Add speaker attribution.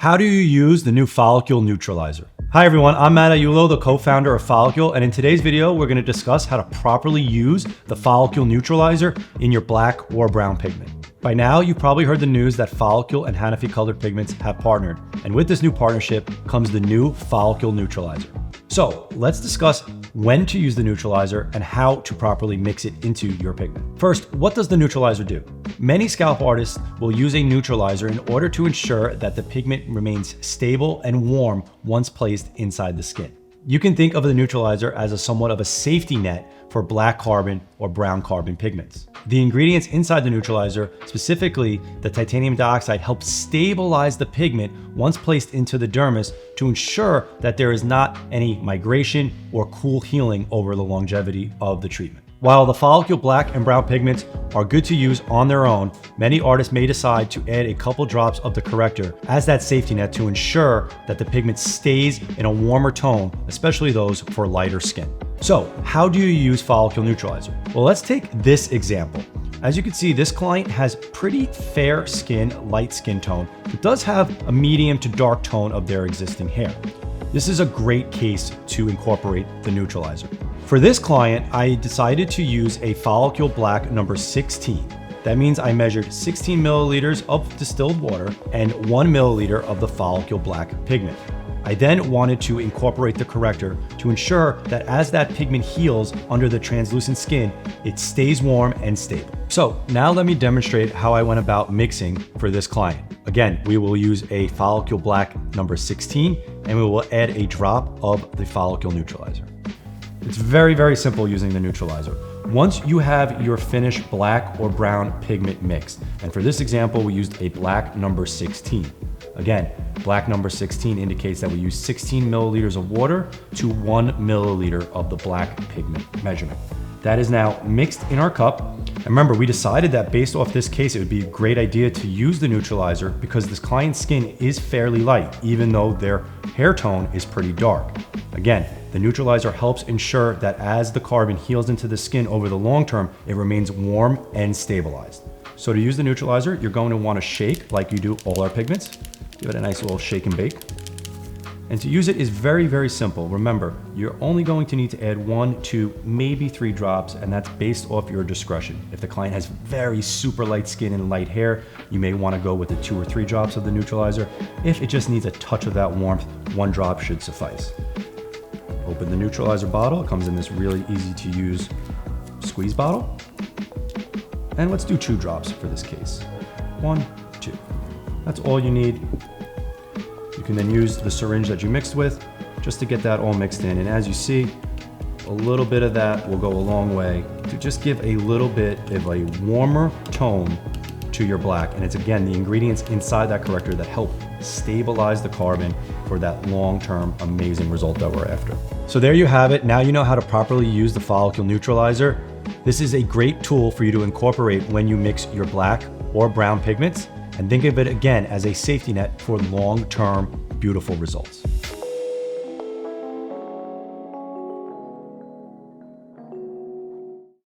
Speaker 1: How do you use the new Folicule Neutralizer? Hi everyone, I'm Matt Ayulo, the co-founder of Folicule, and in today's video, we're going to discuss how to properly use the Folicule Neutralizer in your black or brown pigment. By now, you've probably heard the news that Folicule and Hanafi Colored Pigments have partnered, and with this new partnership comes the new Folicule Neutralizer. So let's discuss when to use the neutralizer and how to properly mix it into your pigment. First, what does the neutralizer do? Many scalp artists will use a neutralizer in order to ensure that the pigment remains stable and warm once placed inside the skin. You can think of the neutralizer as somewhat of a safety net for black carbon or brown carbon pigments. The ingredients inside the neutralizer, specifically the titanium dioxide, helps stabilize the pigment once placed into the dermis to ensure that there is not any migration or cool healing over the longevity of the treatment. While the Folicule black and brown pigments are good to use on their own, many artists may decide to add a couple drops of the corrector as that safety net to ensure that the pigment stays in a warmer tone, especially those for lighter skin. So how do you use Folicule Neutralizer? Well, let's take this example. As you can see, this client has pretty fair skin, light skin tone, but does have a medium to dark tone of their existing hair. This is a great case to incorporate the neutralizer. For this client, I decided to use a Folicule Black number 16. That means I measured 16 milliliters of distilled water and 1 milliliter of the Folicule Black pigment. I then wanted to incorporate the corrector to ensure that as that pigment heals under the translucent skin, it stays warm and stable. So now let me demonstrate how I went about mixing for this client. Again, we will use a Folicule Black number 16 and we will add a drop of the Folicule Neutralizer. It's very, very simple using the neutralizer. Once you have your finished black or brown pigment mixed, and for this example, we used a black number 16. Again, black number 16 indicates that we use 16 milliliters of water to 1 milliliter of the black pigment measurement. That is now mixed in our cup. And remember, we decided that based off this case, it would be a great idea to use the neutralizer because this client's skin is fairly light, even though their hair tone is pretty dark. Again, the neutralizer helps ensure that as the carbon heals into the skin over the long term, it remains warm and stabilized. So to use the neutralizer, you're going to want to shake like you do all our pigments. Give it a nice little shake and bake. And to use it is very, very simple. Remember, you're only going to need to add 1, 2, maybe 3 drops, and that's based off your discretion. If the client has very super light skin and light hair, you may want to go with the 2 or 3 drops of the neutralizer. If it just needs a touch of that warmth, 1 drop should suffice. Open the neutralizer bottle. It comes in this really easy to use squeeze bottle. And let's do 2 drops for this case. 1, 2. That's all you need. You can then use the syringe that you mixed with just to get that all mixed in. And as you see, a little bit of that will go a long way to just give a little bit of a warmer tone to your black. And it's again, the ingredients inside that corrector that help stabilize the carbon for that long-term amazing result that we're after. So there you have it. Now you know how to properly use the Folicule Neutralizer. This is a great tool for you to incorporate when you mix your black or brown pigments, and think of it again as a safety net for long-term beautiful results.